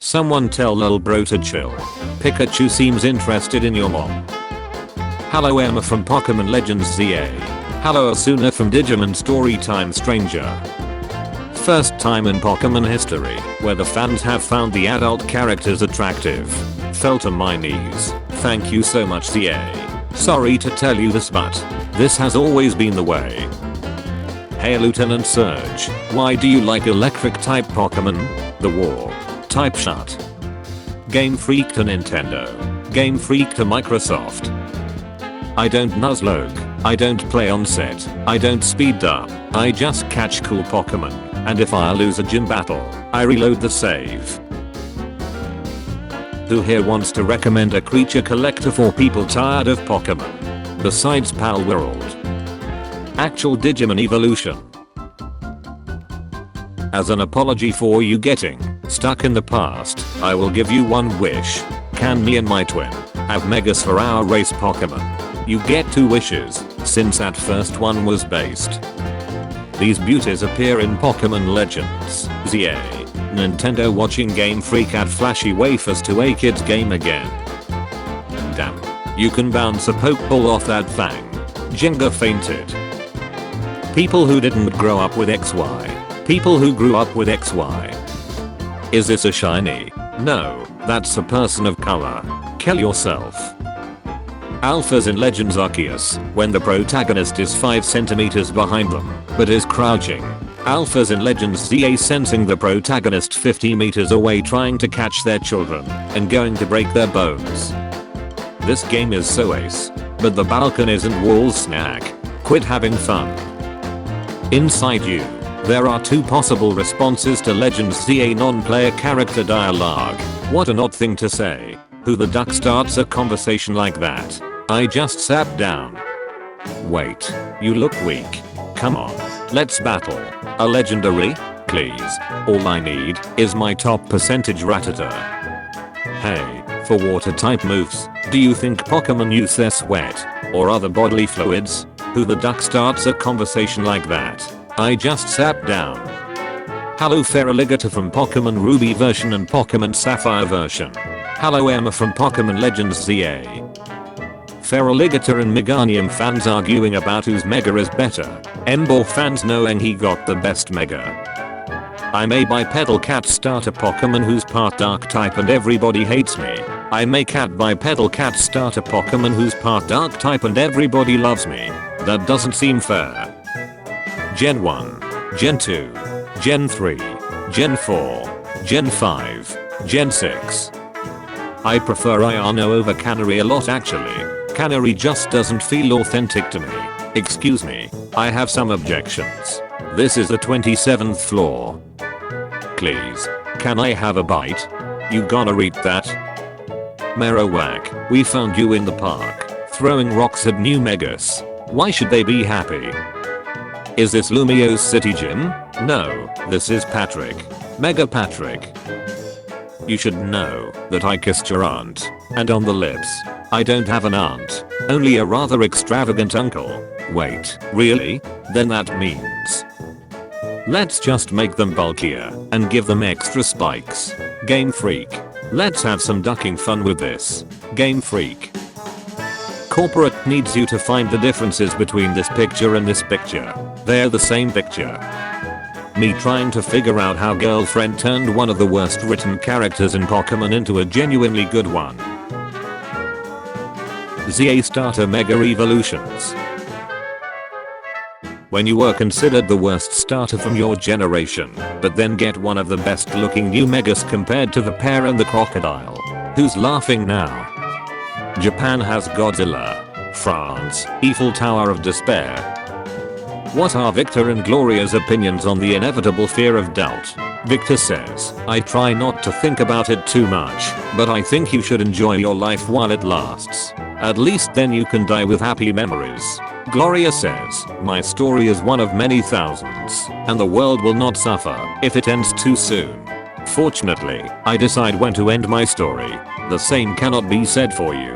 Someone tell lil bro to chill. Pikachu seems interested in your mom. Hello Emma from Pokemon Legends ZA. Hello Asuna from Digimon Storytime Stranger. First time in Pokemon history where the fans have found the adult characters attractive. Fell to my knees. Thank you so much ZA. Sorry to tell you this, but this has always been the way. Hey Lieutenant Surge, why do you like electric type Pokemon? The war. Type shut. Game Freak to Nintendo. Game Freak to Microsoft. I don't Nuzlocke. I don't play on set. I don't speed up. I just catch cool Pokemon. And if I lose a gym battle, I reload the save. Who here wants to recommend a creature collector for people tired of Pokemon? Besides Pal World. Actual Digimon evolution. As an apology for you getting stuck in the past, I will give you one wish. Can me and my twin have Megas for our race Pokemon? You get 2 wishes, since that first one was based. These beauties appear in Pokemon Legends ZA. Nintendo watching Game Freak add flashy wafers to a kid's game again. Damn. You can bounce a Pokeball off that thing. Jenga fainted. People who didn't grow up with XY. People who grew up with XY. Is this a shiny? No, that's a person of color. Kill yourself. Alphas in Legends Arceus, when the protagonist is 5 centimeters behind them, but is crouching. Alphas in Legends ZA sensing the protagonist 50 meters away trying to catch their children, and going to break their bones. This game is so ace. But the Balkan isn't Wall's snack. Quit having fun. Inside you, there are 2 possible responses to Legends ZA non-player character dialogue. What an odd thing to say. Who the duck starts a conversation like that? I just sat down. Wait, you look weak. Come on, let's battle. A legendary? Please. All I need is my top percentage Rattata. Hey, for water type moves, do you think Pokemon use their sweat or other bodily fluids? Who the duck starts a conversation like that? I just sat down. Hello Feraligatr from Pokemon Ruby version and Pokemon Sapphire version. Hello Emma from Pokemon Legends ZA. Feraligatr and Meganium fans arguing about whose Mega is better. Emboar fans knowing he got the best Mega. I'm a bipedal cat starter Pokemon who's part dark type and everybody hates me. I'm a cat bipedal cat starter Pokemon who's part dark type and everybody loves me. That doesn't seem fair. Gen 1, Gen 2, Gen 3, Gen 4, Gen 5, Gen 6. I prefer Iono over Canary a lot actually. Canary just doesn't feel authentic to me. Excuse me, I have some objections. This is the 27th floor. Please, can I have a bite? You gonna read that? Marowak, we found you in the park, throwing rocks at new Megas. Why should they be happy? Is this Lumio's City Gym? No, this is Patrick. Mega Patrick. You should know that I kissed your aunt. And on the lips. I don't have an aunt. Only a rather extravagant uncle. Wait, really? Then that means. Let's just make them bulkier and give them extra spikes. Game Freak. Let's have some ducking fun with this. Game Freak. Corporate needs you to find the differences between this picture and this picture. They're the same picture. Me trying to figure out how girlfriend turned one of the worst written characters in Pokemon into a genuinely good one. ZA Starter Mega Evolutions. When you were considered the worst starter from your generation, but then get one of the best looking new Megas compared to the pear and the crocodile. Who's laughing now? Japan has Godzilla. France, Eiffel Tower of Despair. What are Victor and Gloria's opinions on the inevitable fear of doubt? Victor says, I try not to think about it too much, but I think you should enjoy your life while it lasts. At least then you can die with happy memories. Gloria says, my story is one of many thousands, and the world will not suffer if it ends too soon. Fortunately, I decide when to end my story. The same cannot be said for you.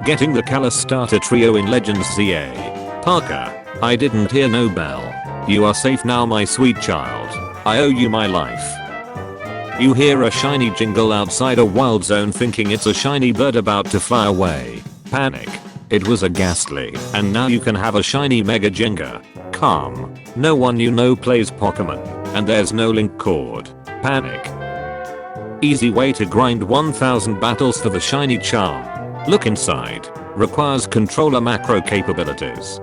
Getting the Kalos starter trio in Legends ZA. Parker. I didn't hear no bell. You are safe now my sweet child. I owe you my life. You hear a shiny jingle outside a wild zone thinking it's a shiny bird about to fly away. Panic. It was a ghastly, and now you can have a shiny Mega Jenga. Calm. No one you know plays Pokemon, and there's no link cord. Panic. Easy way to grind 1000 battles for the shiny charm. Look inside. Requires controller macro capabilities.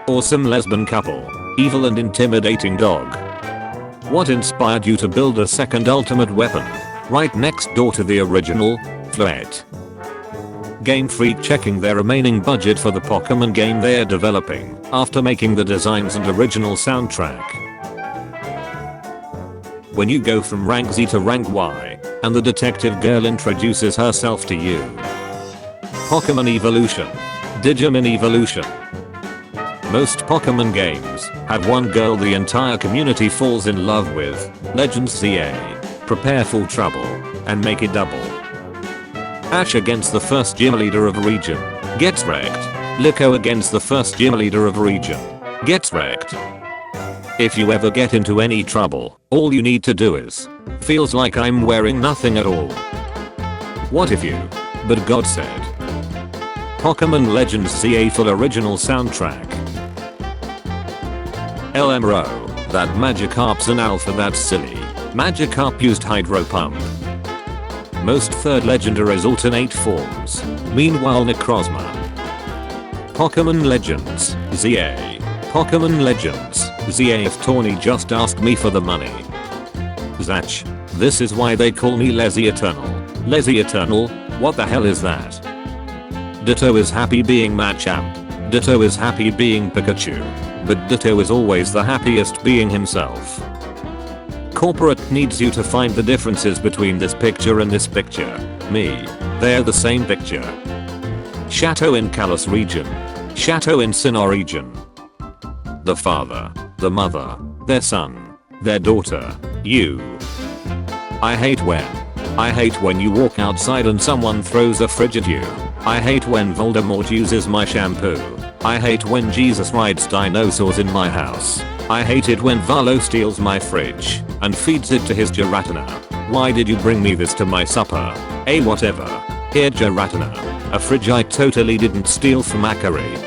Awesome lesbian couple. Evil and intimidating dog. What inspired you to build a second ultimate weapon? Right next door to the original? Flet. Game Freak checking their remaining budget for the Pokemon game they're developing after making the designs and original soundtrack. When you go from rank Z to rank Y, and the detective girl introduces herself to you. Pokemon Evolution. Digimon Evolution. Most Pokemon games have one girl the entire community falls in love with. Legends ZA. Prepare for trouble, and make it double. Ash against the first gym leader of a region. Gets wrecked. Liko against the first gym leader of a region. Gets wrecked. If you ever get into any trouble, all you need to do is, feels like I'm wearing nothing at all. What if you? But God said. Pokemon Legends CA full original soundtrack. LMRO. That Magikarp's an alpha, that's silly. Magikarp used Hydro Pump. Most third legendaries alternate forms. Meanwhile Necrozma. Pokemon Legends ZA. Pokemon Legends ZA. If Tawny just asked me for the money. Zach. This is why they call me Lazy Eternal. Lazy Eternal? What the hell is that? Ditto is happy being Machamp. Ditto is happy being Pikachu. But Ditto is always the happiest being himself. Corporate needs you to find the differences between this picture and this picture. Me. They're the same picture. Chateau in Kalos region. Chateau in Sinnoh region. The father. The mother. Their son. Their daughter. You. I hate when you walk outside and someone throws a fridge at you. I hate when Voldemort uses my shampoo. I hate when Jesus rides dinosaurs in my house. I hate it when Valo steals my fridge and feeds it to his Giratina. Why did you bring me this to my supper? Whatever. Here Giratina. A fridge I totally didn't steal from Akari.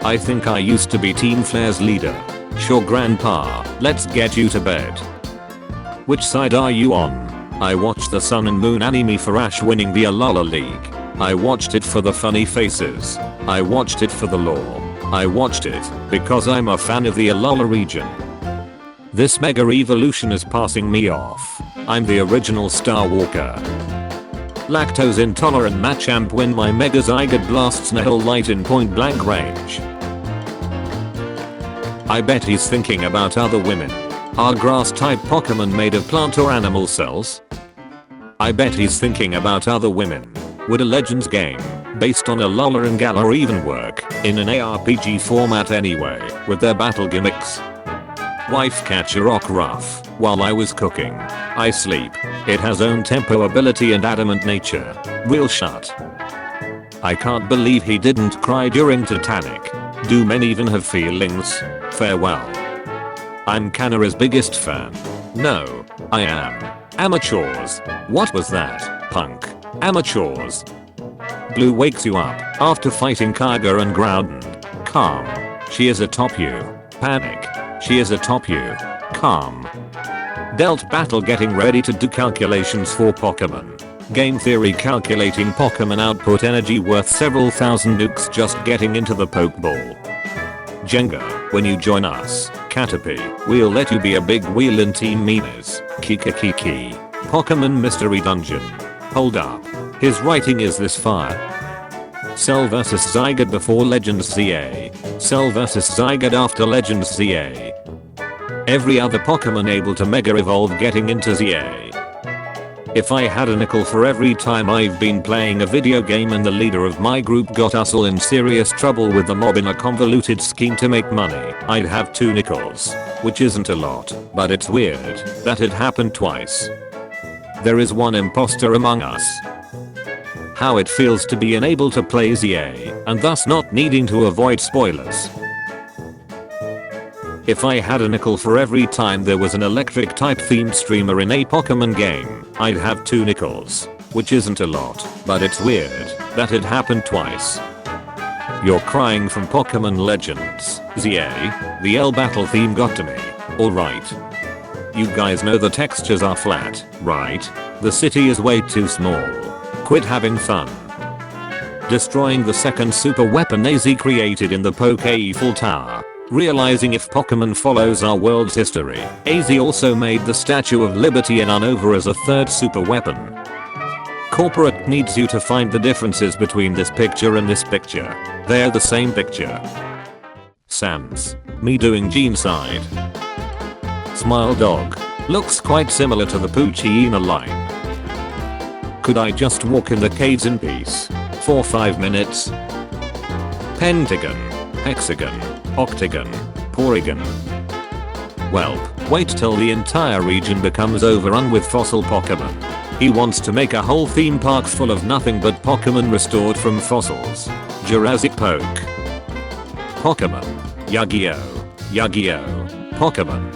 I think I used to be Team Flare's leader. Sure grandpa, let's get you to bed. Which side are you on? I watched the Sun and Moon anime for Ash winning the Alola League. I watched it for the funny faces. I watched it for the lore. I watched it because I'm a fan of the Alola region. This Mega Evolution is passing me off. I'm the original Star Walker. Lactose intolerant Machamp when my Mega Zygote blasts Nihil Light in point blank range. I bet he's thinking about other women. Are grass type Pokemon made of plant or animal cells? I bet he's thinking about other women. Would a Legends game, based on Alola and Galar even work, in an ARPG format anyway, with their battle gimmicks? Wife catch a rock rough, while I was cooking. I sleep. It has own tempo ability and adamant nature. Real shut. I can't believe he didn't cry during Titanic. Do men even have feelings? Farewell. I'm Kanara's biggest fan. No, I am. Amateurs. What was that, punk? Amateurs. Blue wakes you up after fighting Kyger and Groudon. Calm. She is atop you. Panic. She is atop you. Calm. Dealt battle getting ready to do calculations for Pokemon. Game theory calculating Pokemon output energy worth several thousand nukes just getting into the Pokeball. Jenga, when you join us, Caterpie, we'll let you be a big wheel in Team Memes. Kiki. Pokemon Mystery Dungeon. Hold up. His writing is this fire. Cell vs Zygote before Legends ZA. Cell vs Zygote after Legends ZA. Every other Pokemon able to Mega Evolve getting into ZA. If I had a nickel for every time I've been playing a video game and the leader of my group got us all in serious trouble with the mob in a convoluted scheme to make money, I'd have 2 nickels. Which isn't a lot, but it's weird that it happened twice. There is one imposter among us. How it feels to be unable to play ZA, and thus not needing to avoid spoilers. If I had a nickel for every time there was an electric type themed streamer in a Pokemon game, I'd have 2 nickels. Which isn't a lot, but it's weird that it happened twice. You're crying from Pokemon Legends. ZA, the L battle theme got to me. Alright. You guys know the textures are flat, right? The city is way too small. Quit having fun. Destroying the second super weapon AZ created in the Poke Eiffel Tower. Realizing if Pokemon follows our world's history, AZ also made the Statue of Liberty in Unova as a third super weapon. Corporate needs you to find the differences between this picture and this picture. They're the same picture. Sans. Me doing Gene-side. Smile dog. Looks quite similar to the Poochyena line. Could I just walk in the caves in peace? For 5 minutes? Pentagon. Hexagon. Octagon. Porygon. Welp, wait till the entire region becomes overrun with fossil Pokemon. He wants to make a whole theme park full of nothing but Pokemon restored from fossils. Jurassic Poke. Pokemon. Yu-Gi-Oh! Yu-Gi-Oh! Pokemon.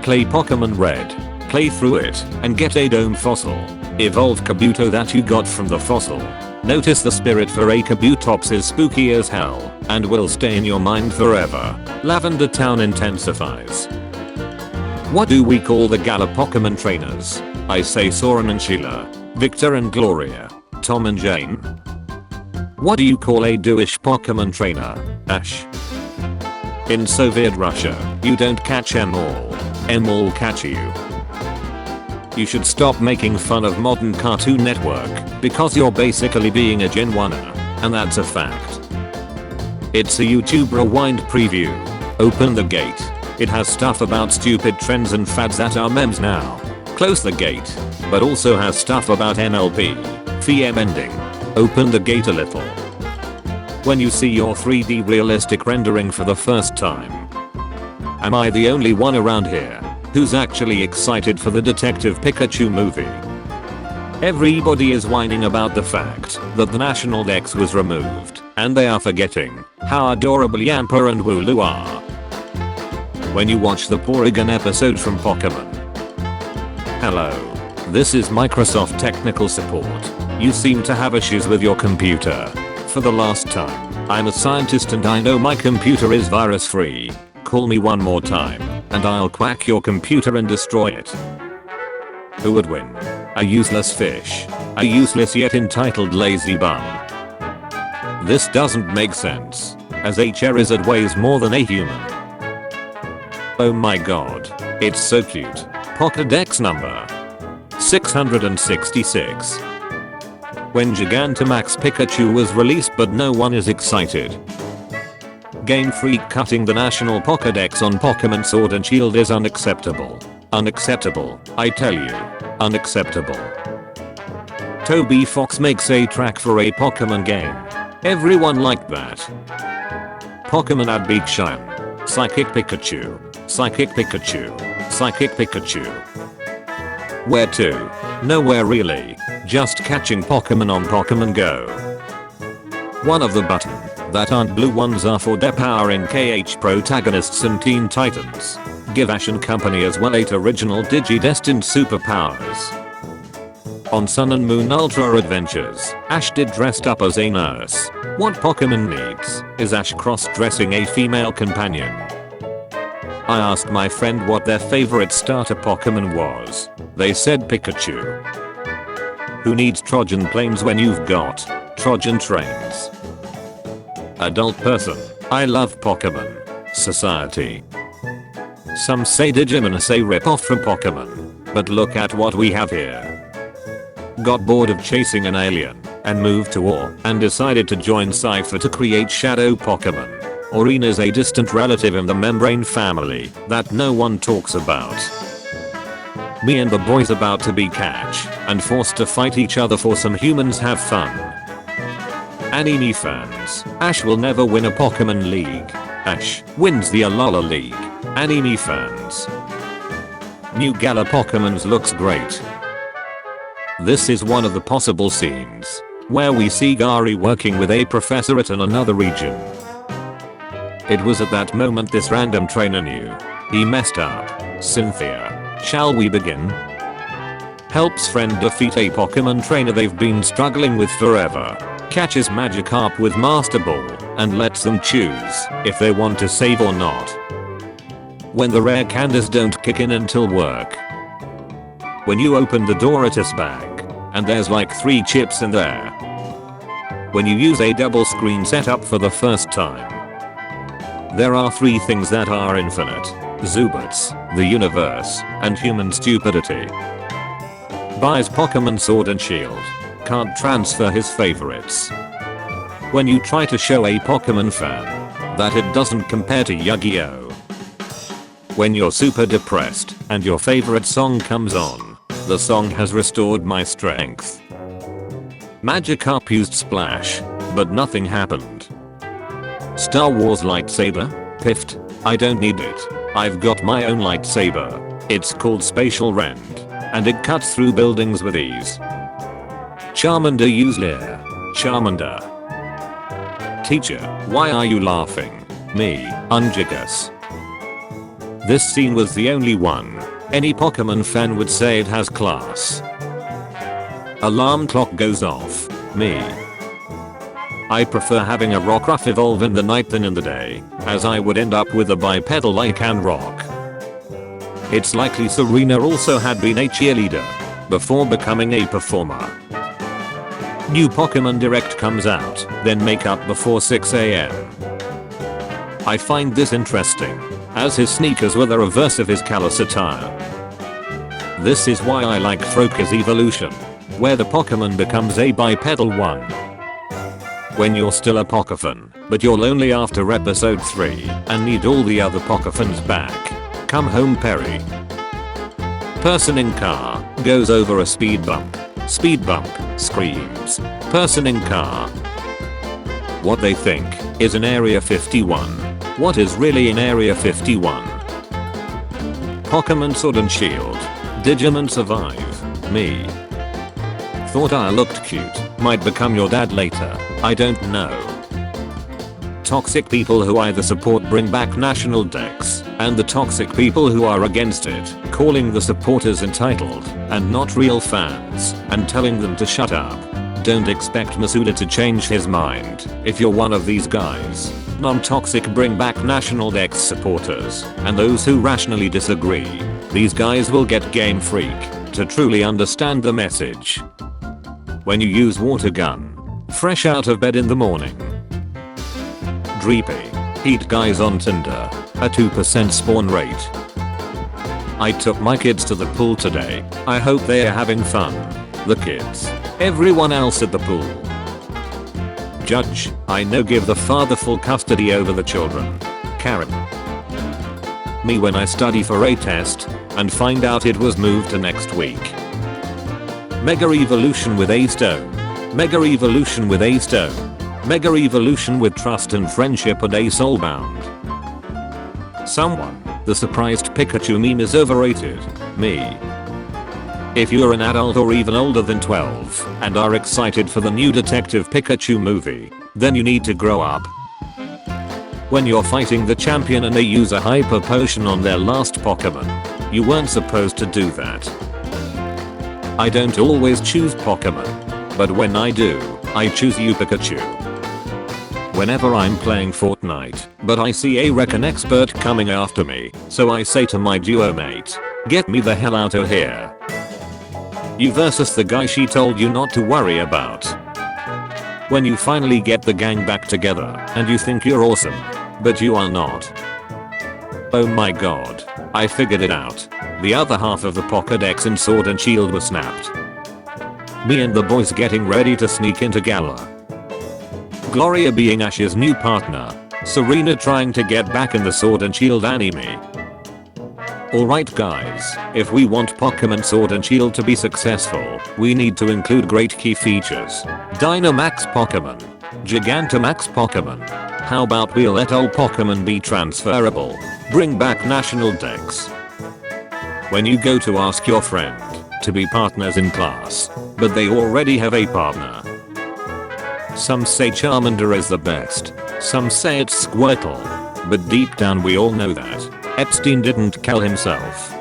Play Pokemon Red. Play through it and get a dome fossil. Evolve Kabuto that you got from the fossil. Notice the spirit for a Kabutops is spooky as hell and will stay in your mind forever. Lavender Town intensifies. What do we call the Gala Pokemon trainers? I say Soren and Sheila, Victor and Gloria, Tom and Jane. What do you call a Jewish Pokemon trainer? Ash. In Soviet Russia, you don't catch em all catch you. You should stop making fun of modern Cartoon Network because you're basically being a Genwunner, and that's a fact. It's a YouTube Rewind preview. Open the gate. It has stuff about stupid trends and fads that are memes now. Close the gate, but also has stuff about NLP, VM ending. Open the gate a little. When you see your 3D realistic rendering for the first time. Am I the only one around here who's actually excited for the Detective Pikachu movie? Everybody is whining about the fact that the National Dex was removed, and they are forgetting how adorable Yamper and Wooloo are. When you watch the Porygon episode from Pokemon. Hello. This is Microsoft technical support. You seem to have issues with your computer. For the last time, I'm a scientist and I know my computer is virus free. Call me one more time, and I'll quack your computer and destroy it. Who would win? A useless fish? A useless yet entitled lazy bum? This doesn't make sense, as a Charizard weighs more than a human. Oh my god, it's so cute. Pokédex number 666. When Gigantamax Pikachu was released but no one is excited. Game Freak cutting the national Pokédex on Pokemon Sword and Shield is unacceptable. Unacceptable, I tell you. Unacceptable. Toby Fox makes a track for a Pokemon game. Everyone liked that. Pokemon ad Big Shine. Psychic Pikachu. Psychic Pikachu. Psychic Pikachu. Where to? Nowhere really. Just catching Pokemon on Pokemon Go. One of the button that aren't blue ones are for depowering KH protagonists and Teen Titans. Give Ash and company as well 8 original Digi-destined superpowers. On Sun and Moon Ultra Adventures, Ash did dressed up as a nurse. What Pokemon needs is Ash cross-dressing a female companion. I asked my friend what their favorite starter Pokemon was. They said Pikachu. Who needs Trojan planes when you've got Trojan trains? Adult person. I love Pokemon. Society. Some say Digimon is a rip-off from Pokemon. But look at what we have here. Got bored of chasing an alien and moved to Or and decided to join Cypher to create Shadow Pokemon. Orina is a distant relative in the Membrane family that no one talks about. Me and the boys about to be catch and forced to fight each other for some humans have fun. Anime fans, Ash will never win a Pokemon League. Ash wins the Alola League. Anime fans. New Gala Pokemons looks great. This is one of the possible scenes where we see Gary working with a professor at another region. It was at that moment this random trainer knew. He messed up. Cynthia, shall we begin? Helps friend defeat a Pokemon trainer they've been struggling with forever. Catches Magikarp with Master Ball and lets them choose if they want to save or not. When the rare candies don't kick in until work. When you open the door at his bag and there's like 3 chips in there. When you use a double screen setup for the first time. There are 3 things that are infinite. Zubats, the universe, and human stupidity. Buys Pokemon Sword and Shield. Can't transfer his favorites. When you try to show a Pokemon fan that it doesn't compare to Yu-Gi-Oh! When you're super depressed and your favorite song comes on. The song has restored my strength. Magikarp used Splash, but nothing happened. Star Wars lightsaber? Piffed. I don't need it. I've got my own lightsaber. It's called Spatial Rend, and it cuts through buildings with ease. Charmander use Leer. Charmander. Teacher, why are you laughing? Me, Unjigus. This scene was the only one. Any Pokemon fan would say it has class. Alarm clock goes off. Me. I prefer having a Rockruff evolve in the night than in the day, as I would end up with a bipedal Lycan Rock. It's likely Serena also had been a cheerleader before becoming a performer. New Pokemon Direct comes out, then makeup before 6 AM. I find this interesting, as his sneakers were the reverse of his callous attire. This is why I like Froak's evolution, where the Pokemon becomes a bipedal one. When you're still a Pokefan, but you're lonely after episode 3 and need all the other Pokefans back. Come home Perry. Person in car goes over a speed bump. Speed bump, screams. Person in car. What they think is in Area 51. What is really in Area 51? Pokemon Sword and Shield. Digimon survive. Me. Thought I looked cute. Might become your dad later. I don't know. Toxic people who either support bring back national decks, and the toxic people who are against it, calling the supporters entitled and not real fans, and telling them to shut up. Don't expect Masuda to change his mind if you're one of these guys. Non-toxic bring back national decks supporters, and those who rationally disagree. These guys will get Game Freak to truly understand the message. When you use water gun, fresh out of bed in the morning. Dreepy. Heat guys on Tinder. A 2% spawn rate. I took my kids to the pool today. I hope they are having fun. The kids. Everyone else at the pool. Judge, I know give the father full custody over the children. Karen. Me when I study for a test and find out it was moved to next week. Mega evolution with a stone. Mega evolution with a stone. Mega evolution with trust and friendship and a soulbound. Someone, the surprised Pikachu meme is overrated. Me. If you're an adult or even older than 12 and are excited for the new Detective Pikachu movie, then you need to grow up. When you're fighting the champion and they use a hyper potion on their last Pokemon, you weren't supposed to do that. I don't always choose Pokemon, but when I do, I choose you Pikachu. Whenever I'm playing Fortnite, but I see a Recon expert coming after me, so I say to my duo mate, get me the hell out of here. You versus the guy she told you not to worry about. When you finally get the gang back together and you think you're awesome, but you are not. Oh my god, I figured it out. The other half of the Pokédex in Sword and Shield was snapped. Me and the boys getting ready to sneak into Gala. Gloria being Ash's new partner. Serena trying to get back in the Sword and Shield anime. Alright guys, if we want Pokemon Sword and Shield to be successful, we need to include great key features. Dynamax Pokemon. Gigantamax Pokemon. How about we let all Pokemon be transferable? Bring back national decks. When you go to ask your friend to be partners in class, but they already have a partner. Some say Charmander is the best. Some say it's Squirtle. But deep down we all know that Epstein didn't kill himself.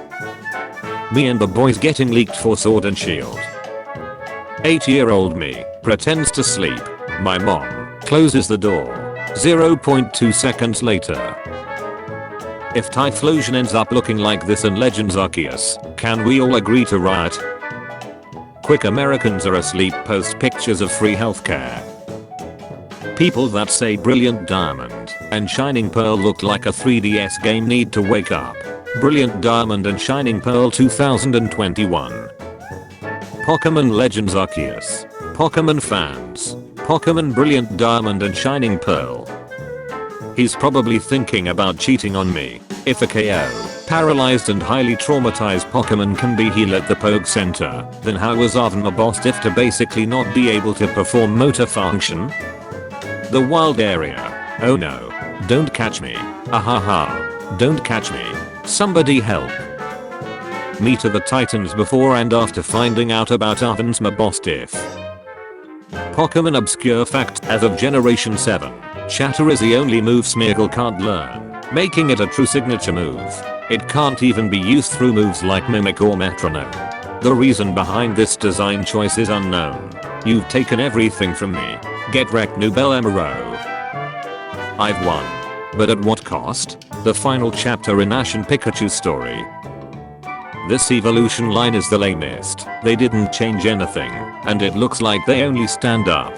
Me and the boys getting leaked for Sword and Shield. 8-year-old me pretends to sleep. My mom closes the door. 0.2 seconds later. If Typhlosion ends up looking like this in Legends Arceus, can we all agree to riot? Quick, Americans are asleep, post pictures of free healthcare. People that say Brilliant Diamond and Shining Pearl look like a 3DS game need to wake up. Brilliant Diamond and Shining Pearl 2021. Pokemon Legends Arceus. Pokemon fans. Pokemon Brilliant Diamond and Shining Pearl. He's probably thinking about cheating on me. If a KO, paralyzed and highly traumatized Pokemon can be healed at the Poke Center, then how was Avamabostiff to basically not be able to perform motor function? The wild area. Oh no. Don't catch me. Ahaha. Don't catch me. Somebody help. Me to the Titans before and after finding out about Avamabostiff. Pokemon obscure fact: as of Generation 7, Shatter is the only move Smeargle can't learn, making it a true signature move. It can't even be used through moves like Mimic or Metronome. The reason behind this design choice is unknown. You've taken everything from me. Get wrecked, Nubel Emero. I've won. But at what cost? The final chapter in Ash and Pikachu's story. This evolution line is the lamest. They didn't change anything, and it looks like they only stand up.